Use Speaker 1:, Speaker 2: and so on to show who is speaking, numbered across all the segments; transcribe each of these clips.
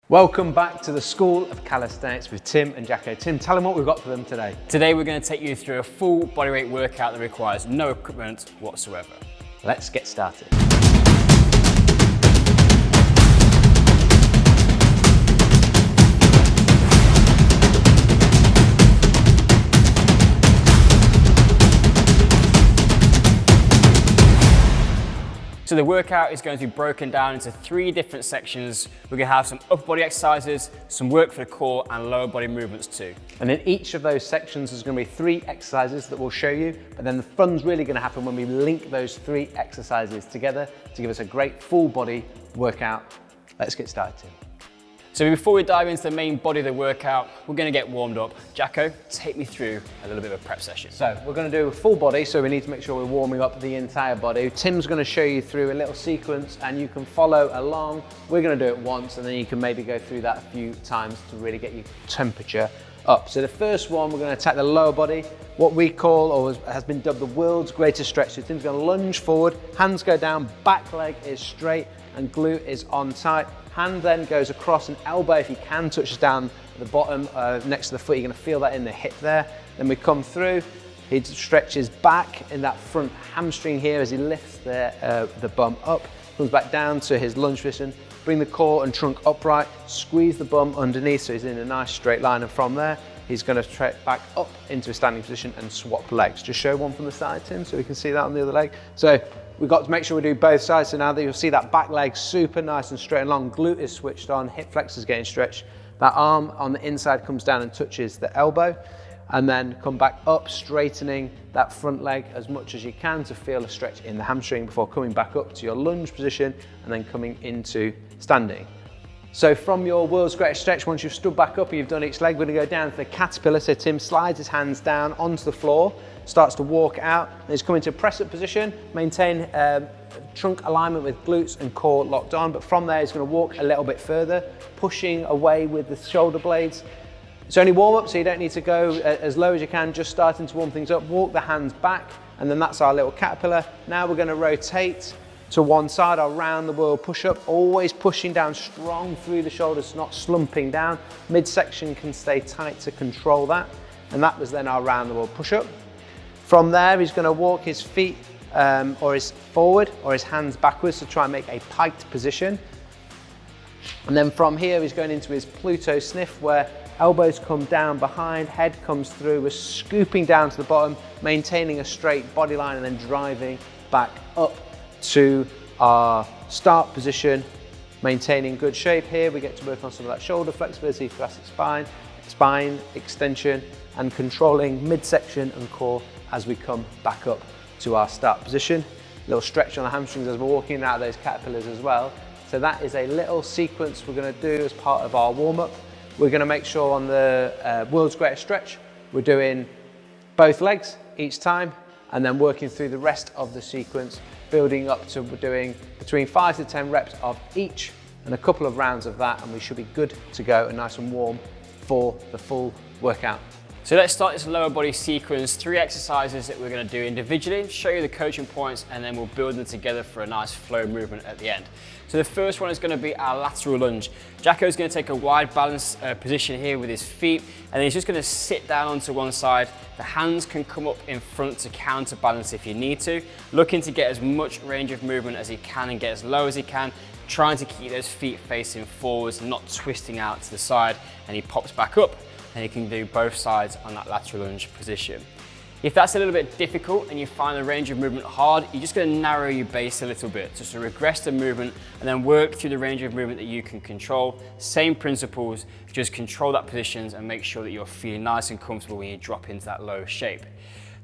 Speaker 1: Welcome back to the School of Calisthenics with Tim and Jacko. Tim, tell them what we've got for them today.
Speaker 2: Today we're going to take you through a full bodyweight workout that requires no equipment whatsoever.
Speaker 1: Let's get started.
Speaker 2: So the workout is going to be broken down into 3 different sections. We're going to have some upper body exercises, some work for the core and lower body movements too.
Speaker 1: And in each of those sections there's going to be 3 exercises that we'll show you, but then the fun's really going to happen when we link those 3 exercises together to give us a great full body workout. Let's get started, Tim.
Speaker 2: So before we dive into the main body of the workout, we're going to get warmed up. Jacko, take me through a little bit of a prep session.
Speaker 1: So we're going to do a full body, so we need to make sure we're warming up the entire body. Tim's going to show you through a little sequence and you can follow along. We're going to do it once and then you can maybe go through that a few times to really get your temperature up. So the first one, we're going to attack the lower body, what we call, or has been dubbed, the world's greatest stretch. So Tim's going to lunge forward, hands go down, back leg is straight and glute is on tight. Hand then goes across, and elbow, if you can, touches down at the bottom next to the foot. You're going to feel that in the hip there. Then we come through. He stretches back in that front hamstring here as he lifts the bum up. Comes back down to his lunge position. Bring the core and trunk upright. Squeeze the bum underneath so he's in a nice straight line. And from there, he's going to trek back up into a standing position and swap legs. Just show one from the side, Tim, so we can see that on the other leg. So we've got to make sure we do both sides. So now that you'll see that back leg super nice and straight and long, glute is switched on, hip flexors getting stretched. That arm on the inside comes down and touches the elbow, and then come back up, straightening that front leg as much as you can to feel a stretch in the hamstring before coming back up to your lunge position and then coming into standing. So from your world's greatest stretch, once you've stood back up and you've done each leg, we're going to go down to the caterpillar. So Tim slides his hands down onto the floor, starts to walk out, and he's coming to press up position, maintain trunk alignment with glutes and core locked on. But from there, he's going to walk a little bit further, pushing away with the shoulder blades. It's only warm up, so you don't need to go as low as you can, just starting to warm things up. Walk the hands back, and then that's our little caterpillar. Now we're going to rotate to one side, our round the world push up, always pushing down strong through the shoulders, not slumping down. Midsection can stay tight to control that. And that was then our round the world push up. From there, he's going to walk his feet or his forward or his hands backwards to try and make a piked position. And then from here, he's going into his Pluto sniff, where elbows come down behind, head comes through. We're scooping down to the bottom, maintaining a straight body line and then driving back up to our start position, maintaining good shape. Here we get to work on some of that shoulder flexibility, thoracic spine extension, and controlling midsection and core as we come back up to our start position. A little stretch on the hamstrings as we're walking out of those caterpillars as well. So that is a little sequence we're going to do as part of our warm-up. We're going to make sure on the world's greatest stretch we're doing both legs each time, and then working through the rest of the sequence, building up to doing between 5 to 10 reps of each and a couple of rounds of that, and we should be good to go and nice and warm for the full workout.
Speaker 2: So let's start this lower body sequence, 3 exercises that we're going to do individually, show you the coaching points, and then we'll build them together for a nice flow movement at the end. So the first one is going to be our lateral lunge. Jacko's going to take a wide balance position here with his feet, and then he's just going to sit down onto one side. The hands can come up in front to counterbalance if you need to, looking to get as much range of movement as he can and get as low as he can, trying to keep those feet facing forwards, not twisting out to the side, and he pops back up. And you can do both sides on that lateral lunge position. If that's a little bit difficult and you find the range of movement hard, you're just going to narrow your base a little bit, just to regress the movement and then work through the range of movement that you can control. Same principles, just control that positions and make sure that you're feeling nice and comfortable when you drop into that low shape.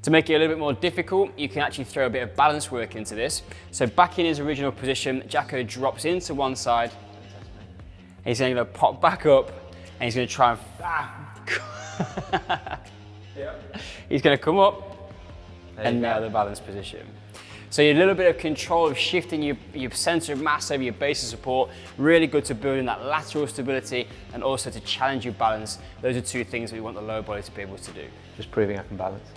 Speaker 2: To make it a little bit more difficult, you can actually throw a bit of balance work into this. So back in his original position, Jacko drops into one side, and he's going to pop back up, and he's going to try and he's going to come up and nail the balance position. So you're a little bit of control of shifting your center of mass over your base of support. Really good to building that lateral stability and also to challenge your balance. Those are 2 things we want the lower body to be able to do.
Speaker 1: Just proving I can balance.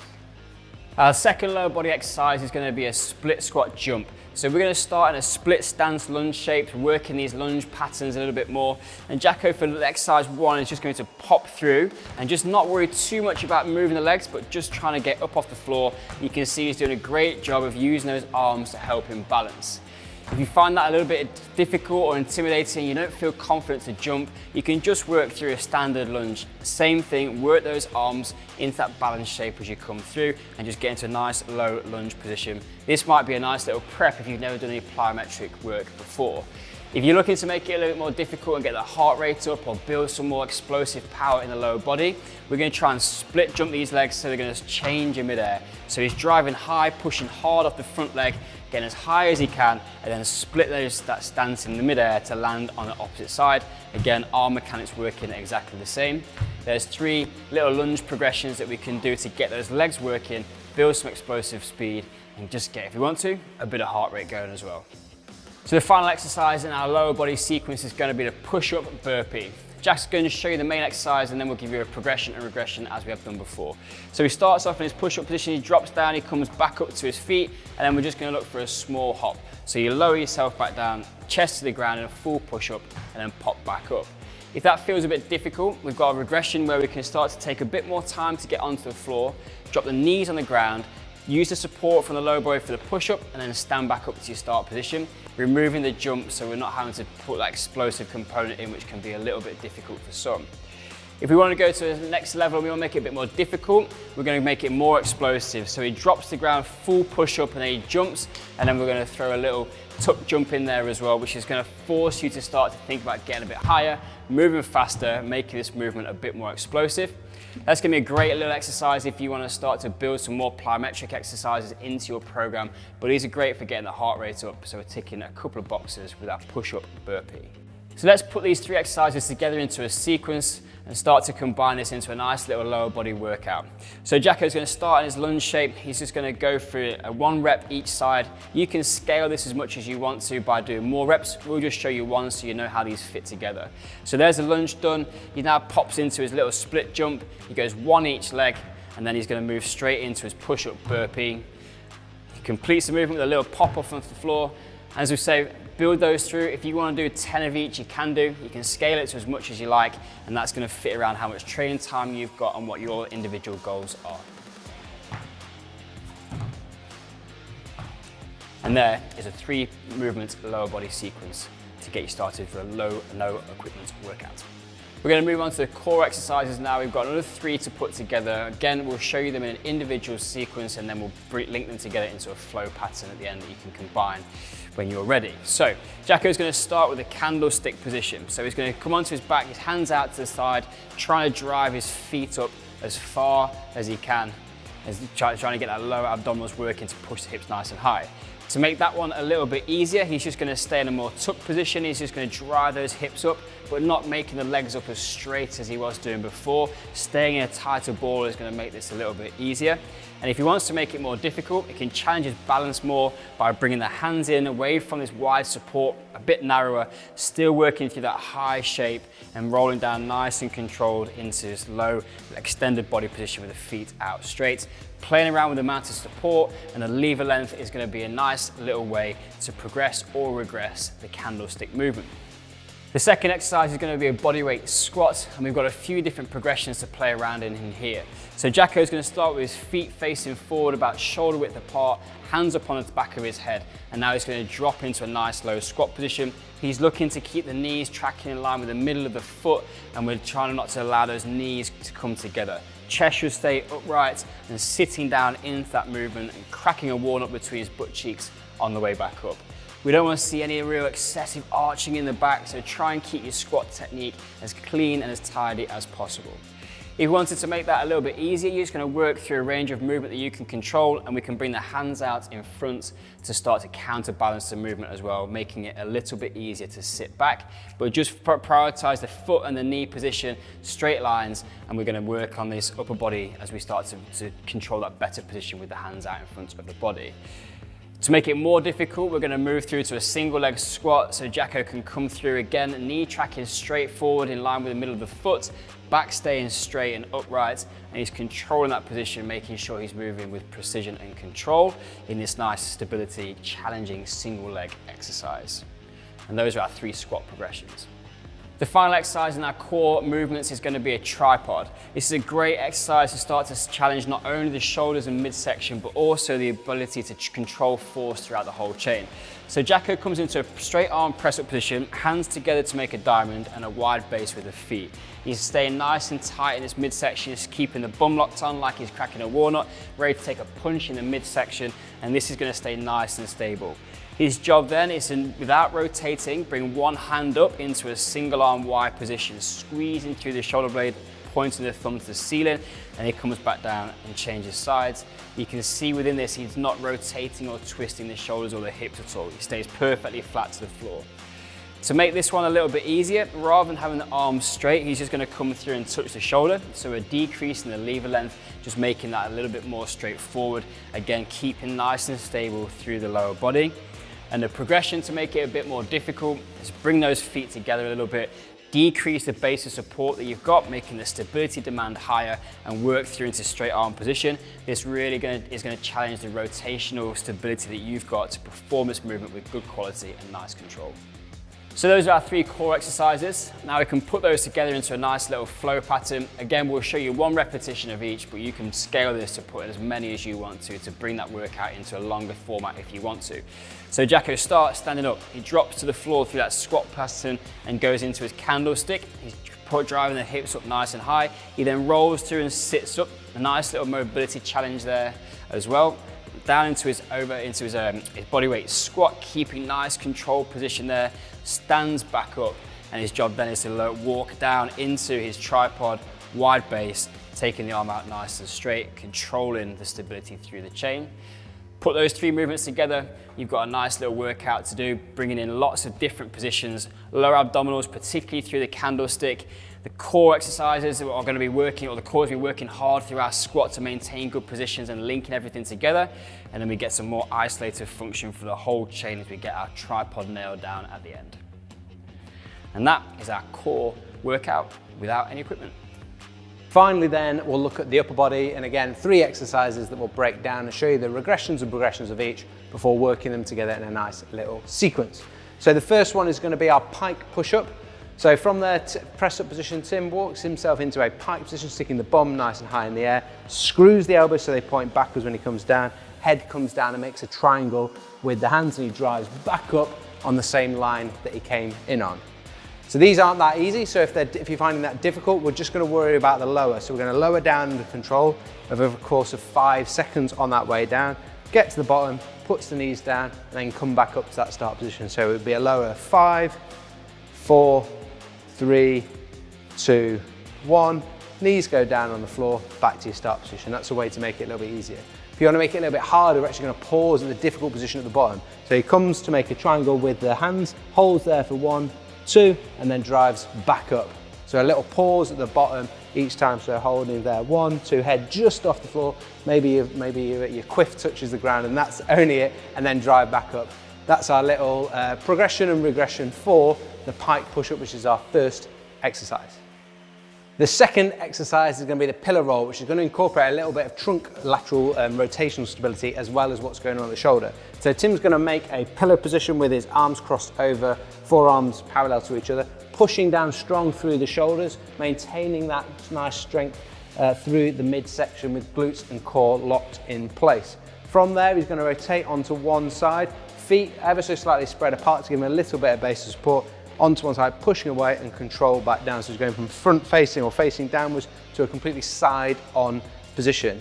Speaker 2: Our second lower body exercise is going to be a split squat jump. So we're going to start in a split stance lunge shape, working these lunge patterns a little bit more. And Jacko for exercise 1 is just going to pop through and just not worry too much about moving the legs, but just trying to get up off the floor. You can see he's doing a great job of using those arms to help him balance. If you find that a little bit difficult or intimidating, you don't feel confident to jump, you can just work through a standard lunge. Same thing, work those arms into that balance shape as you come through and just get into a nice low lunge position. This might be a nice little prep if you've never done any plyometric work before. If you're looking to make it a little bit more difficult and get the heart rate up or build some more explosive power in the lower body, we're going to try and split jump these legs so they're going to change in midair. So he's driving high, pushing hard off the front leg, getting as high as he can, and then split that stance in the midair to land on the opposite side. Again, arm mechanics working exactly the same. There's 3 little lunge progressions that we can do to get those legs working, build some explosive speed, and just get, if you want to, a bit of heart rate going as well. So the final exercise in our lower body sequence is going to be the push-up burpee. Jack's going to show you the main exercise and then we'll give you a progression and regression as we have done before. So he starts off in his push-up position, he drops down, he comes back up to his feet, and then we're just going to look for a small hop. So you lower yourself back down, chest to the ground in a full push-up, and then pop back up. If that feels a bit difficult, we've got a regression where we can start to take a bit more time to get onto the floor, drop the knees on the ground, use the support from the lower body for the push-up, and then stand back up to your start position, removing the jump so we're not having to put that explosive component in, which can be a little bit difficult for some. If we want to go to the next level and we want to make it a bit more difficult, we're going to make it more explosive. So he drops to the ground, full push-up, and then he jumps, and then we're going to throw a little tuck jump in there as well, which is going to force you to start to think about getting a bit higher, moving faster, making this movement a bit more explosive. That's going to be a great little exercise if you want to start to build some more plyometric exercises into your program, but these are great for getting the heart rate up, so we're ticking a couple of boxes with our push-up burpee. So let's put these 3 exercises together into a sequence and start to combine this into a nice little lower body workout. So Jacko's going to start in his lunge shape. He's just going to go through a 1 rep each side. You can scale this as much as you want to by doing more reps. We'll just show you 1 so you know how these fit together. So there's the lunge done. He now pops into his little split jump. He goes 1 each leg, and then he's going to move straight into his push-up burpee. He completes the movement with a little pop off onto the floor. As we say, build those through. If you want to do 10 of each, you can do. You can scale it to as much as you like, and that's going to fit around how much training time you've got and what your individual goals are. And there is a 3 movement lower body sequence to get you started for a low equipment workout. We're going to move on to the core exercises now. We've got another 3 to put together. Again, we'll show you them in an individual sequence, and then we'll link them together into a flow pattern at the end that you can combine when you're ready. So Jacko's going to start with a candlestick position. So he's going to come onto his back, his hands out to the side, trying to drive his feet up as far as he can, trying to get that lower abdominals working to push the hips nice and high. To make that one a little bit easier, he's just going to stay in a more tuck position. He's just going to drive those hips up, but not making the legs up as straight as he was doing before. Staying in a tighter ball is going to make this a little bit easier. And if he wants to make it more difficult, he can challenge his balance more by bringing the hands in away from this wide support, a bit narrower, still working through that high shape and rolling down nice and controlled into this low extended body position with the feet out straight. Playing around with the amount of support, and the lever length is going to be a nice little way to progress or regress the candlestick movement. The second exercise is going to be a bodyweight squat, and we've got a few different progressions to play around in here. So Jacko is going to start with his feet facing forward about shoulder width apart, hands up on the back of his head, and now he's going to drop into a nice low squat position. He's looking to keep the knees tracking in line with the middle of the foot, and we're trying not to allow those knees to come together. Chest should stay upright and sitting down into that movement and cracking a walnut between his butt cheeks on the way back up. We don't want to see any real excessive arching in the back, so try and keep your squat technique as clean and as tidy as possible. If you wanted to make that a little bit easier, you're just going to work through a range of movement that you can control, and we can bring the hands out in front to start to counterbalance the movement as well, making it a little bit easier to sit back. But just prioritize the foot and the knee position, straight lines, and we're going to work on this upper body as we start to control that better position with the hands out in front of the body. To make it more difficult, we're going to move through to a single leg squat so Jacko can come through again, knee tracking straight forward in line with the middle of the foot, back staying straight and upright, and he's controlling that position, making sure he's moving with precision and control in this nice stability, challenging single leg exercise. And those are our 3 squat progressions. The final exercise in our core movements is going to be a tripod. This is a great exercise to start to challenge not only the shoulders and midsection, but also the ability to control force throughout the whole chain. So Jacko comes into a straight arm press up position, hands together to make a diamond and a wide base with the feet. He's staying nice and tight in his midsection, just keeping the bum locked on like he's cracking a walnut, ready to take a punch in the midsection, and this is going to stay nice and stable. His job then is to, without rotating, bring one hand up into a single arm wide position, squeezing through the shoulder blade, pointing the thumb to the ceiling, and he comes back down and changes sides. You can see within this, he's not rotating or twisting the shoulders or the hips at all. He stays perfectly flat to the floor. To make this one a little bit easier, rather than having the arms straight, he's just going to come through and touch the shoulder. So we're decreasing the lever length, just making that a little bit more straightforward. Again, keeping nice and stable through the lower body. And the progression to make it a bit more difficult is bring those feet together a little bit, decrease the base of support that you've got, making the stability demand higher, and work through into straight arm position. This really is going to challenge the rotational stability that you've got to perform this movement with good quality and nice control. So those are our 3 core exercises. Now we can put those together into a nice little flow pattern. Again, we'll show you 1 repetition of each, but you can scale this to put in as many as you want to bring that workout into a longer format if you want to. So Jacko starts standing up. He drops to the floor through that squat pattern and goes into his candlestick. He's driving the hips up nice and high. He then rolls through and sits up. A nice little mobility challenge there as well. Down into his body weight squat, keeping nice controlled position there, stands back up, and his job then is to walk down into his tripod, wide base, taking the arm out nice and straight, controlling the stability through the chain. Put those 3 movements together, you've got a nice little workout to do, bringing in lots of different positions, lower abdominals, particularly through the candlestick. The core exercises are going to be working, or the core is going to be working hard through our squat to maintain good positions and linking everything together. And then we get some more isolated function for the whole chain as we get our tripod nailed down at the end. And that is our core workout without any equipment.
Speaker 1: Finally then, we'll look at the upper body, and again, 3 exercises that we'll break down and show you the regressions and progressions of each before working them together in a nice little sequence. So the first one is going to be our pike push-up. So from their press-up position, Tim walks himself into a pike position, sticking the bum nice and high in the air, screws the elbows so they point backwards when he comes down, head comes down and makes a triangle with the hands, and he drives back up on the same line that he came in on. So these aren't that easy, so if you're finding that difficult, we're just going to worry about the lower. So we're going to lower down under control over the course of 5 seconds on that way down, get to the bottom, puts the knees down, and then come back up to that start position. So it would be a lower 5, 4, 3, 2, 1. Knees go down on the floor, back to your start position. That's a way to make it a little bit easier. If you want to make it a little bit harder, we're actually going to pause at the difficult position at the bottom. So he comes to make a triangle with the hands, holds there for 1, 2, and then drives back up. So a little pause at the bottom each time, so holding there, 1, 2, head just off the floor, maybe your quiff touches the ground, and that's only it, and then drive back up. That's our little progression and regression for the pike push-up, which is our first exercise. The second exercise is going to be the pillar roll, which is going to incorporate a little bit of trunk lateral rotational stability as well as what's going on at the shoulder. So Tim's going to make a pillar position with his arms crossed over, forearms parallel to each other, pushing down strong through the shoulders, maintaining that nice strength through the midsection with glutes and core locked in place. From there, he's going to rotate onto one side, feet ever so slightly spread apart to give him a little bit of base of support, onto one side, pushing away and control back down. So he's going from front facing or facing downwards to a completely side on position.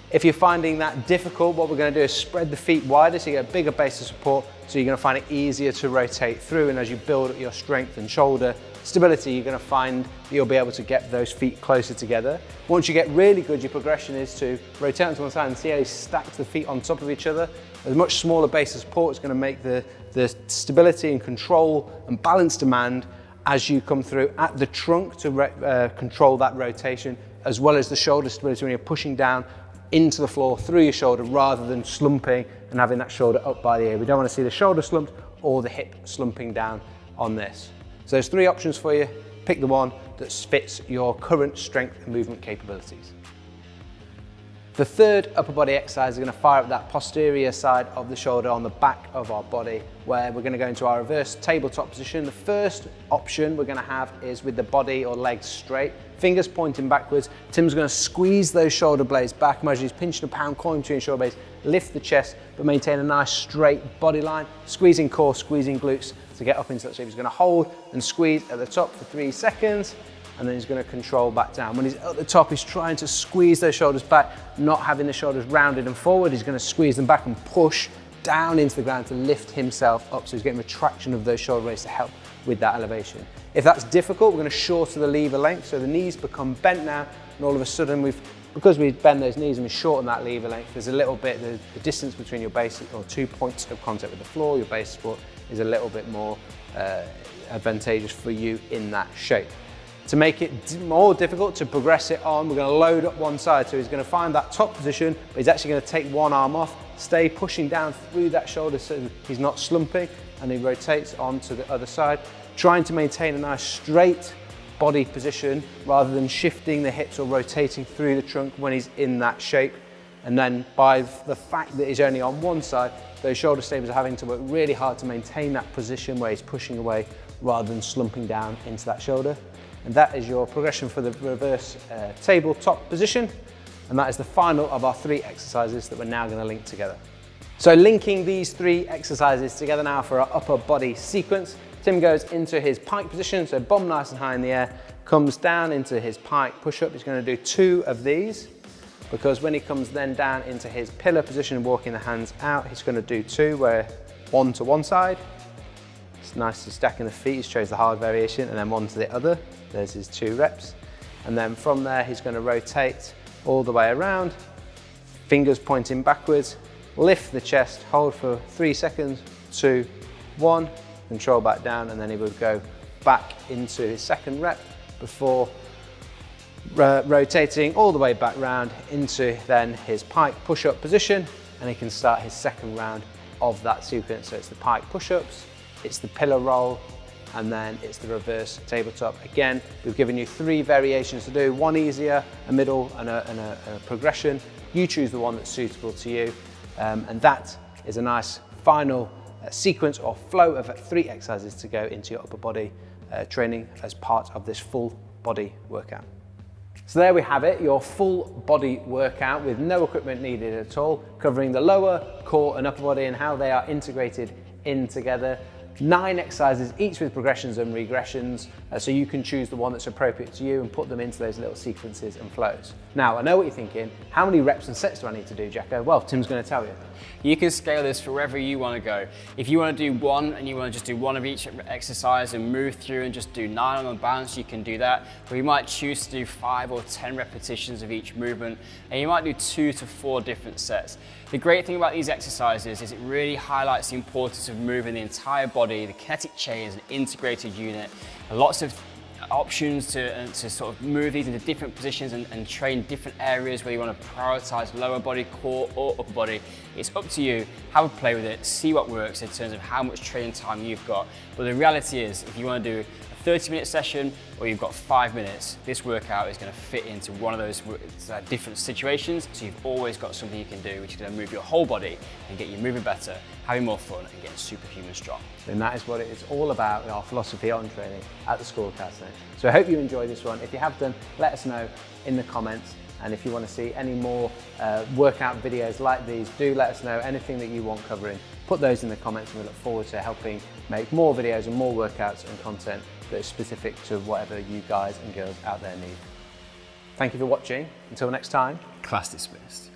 Speaker 1: If you're finding that difficult, what we're going to do is spread the feet wider so you get a bigger base of support, so you're going to find it easier to rotate through, and as you build up your strength and shoulder stability, you're going to find that you'll be able to get those feet closer together. Once you get really good, your progression is to rotate onto one side and see how you stack the feet on top of each other. A much smaller base of support is going to make the stability and control and balance demand as you come through at the trunk to control that rotation, as well as the shoulder stability when you're pushing down into the floor through your shoulder rather than slumping and having that shoulder up by the ear. We don't want to see the shoulder slumped or the hip slumping down on this. So there's 3 options for you. Pick the one that fits your current strength and movement capabilities. The third upper body exercise is going to fire up that posterior side of the shoulder on the back of our body, where we're going to go into our reverse tabletop position. The first option we're going to have is with the body or legs straight, fingers pointing backwards. Tim's going to squeeze those shoulder blades back. Imagine he's pinching a pound coin between shoulder blades. Lift the chest, but maintain a nice straight body line. Squeezing core, squeezing glutes to get up into that shape. He's going to hold and squeeze at the top for 3 seconds. And then he's going to control back down. When he's at the top, he's trying to squeeze those shoulders back, not having the shoulders rounded and forward. He's going to squeeze them back and push down into the ground to lift himself up. So he's getting retraction of those shoulder blades to help with that elevation. If that's difficult, we're going to shorten the lever length. So the knees become bent now, and all of a sudden because we've bent those knees and we shorten that lever length, there's a little bit, the distance between your base or 2 points of contact with the floor, your base support, is a little bit more advantageous for you in that shape. To make it more difficult to progress it on, we're going to load up one side. So he's going to find that top position, but he's actually going to take one arm off, stay pushing down through that shoulder so he's not slumping, and he rotates on to the other side, trying to maintain a nice straight body position rather than shifting the hips or rotating through the trunk when he's in that shape. And then by the fact that he's only on one side, those shoulder stabilizers are having to work really hard to maintain that position where he's pushing away rather than slumping down into that shoulder. And that is your progression for the reverse tabletop position. And that is the final of our 3 exercises that we're now going to link together. So linking these 3 exercises together now for our upper body sequence. Tim goes into his pike position, so bum nice and high in the air, comes down into his pike push-up. He's going to do 2 of these, because when he comes then down into his pillar position, walking the hands out, he's going to do 2, where 1 to one side. It's nice to stacking the feet, he shows the hard variation, and then 1 to the other. There's his 2 reps. And then from there, he's going to rotate all the way around, fingers pointing backwards, lift the chest, hold for 3 seconds, 2, 1, control back down, and then he would go back into his second rep before rotating all the way back round into then his pike push-up position, and he can start his second round of that sequence. So it's the pike push-ups, it's the pillar roll, and then it's the reverse tabletop. Again, we've given you 3 variations to do, 1 easier, a middle, and a progression. You choose the one that's suitable to you, and that is a nice final sequence or flow of 3 exercises to go into your upper body training as part of this full body workout. So there we have it, your full body workout with no equipment needed at all, covering the lower, core and upper body and how they are integrated in together. 9 exercises, each with progressions and regressions, so you can choose the one that's appropriate to you and put them into those little sequences and flows. Now, I know what you're thinking, how many reps and sets do I need to do, Jacko? Well, Tim's going to tell you.
Speaker 2: You can scale this for wherever you want to go. If you want to do 1 and you want to just do 1 of each exercise and move through and just do 9 on the balance, you can do that. Or you might choose to do 5 or 10 repetitions of each movement, and you might do 2 to 4 different sets. The great thing about these exercises is it really highlights the importance of moving the entire body. The kinetic chain is an integrated unit. Lots of options to sort of move these into different positions and train different areas, whether you want to prioritize lower body, core or upper body. It's up to you. Have a play with it, see what works in terms of how much training time you've got. But the reality is, if you want to do a 30-minute session or you've got 5 minutes, this workout is going to fit into one of those different situations. So you've always got something you can do, which is going to move your whole body and get you moving better, having more fun and getting superhuman strong.
Speaker 1: And that is what it is all about, our philosophy on training at the School of Calisthenics. So I hope you enjoyed this one. If you have done, let us know in the comments. And if you want to see any more workout videos like these, do let us know. Anything that you want covering, put those in the comments, and we look forward to helping make more videos and more workouts and content that is specific to whatever you guys and girls out there need. Thank you for watching. Until next time.
Speaker 2: Class dismissed.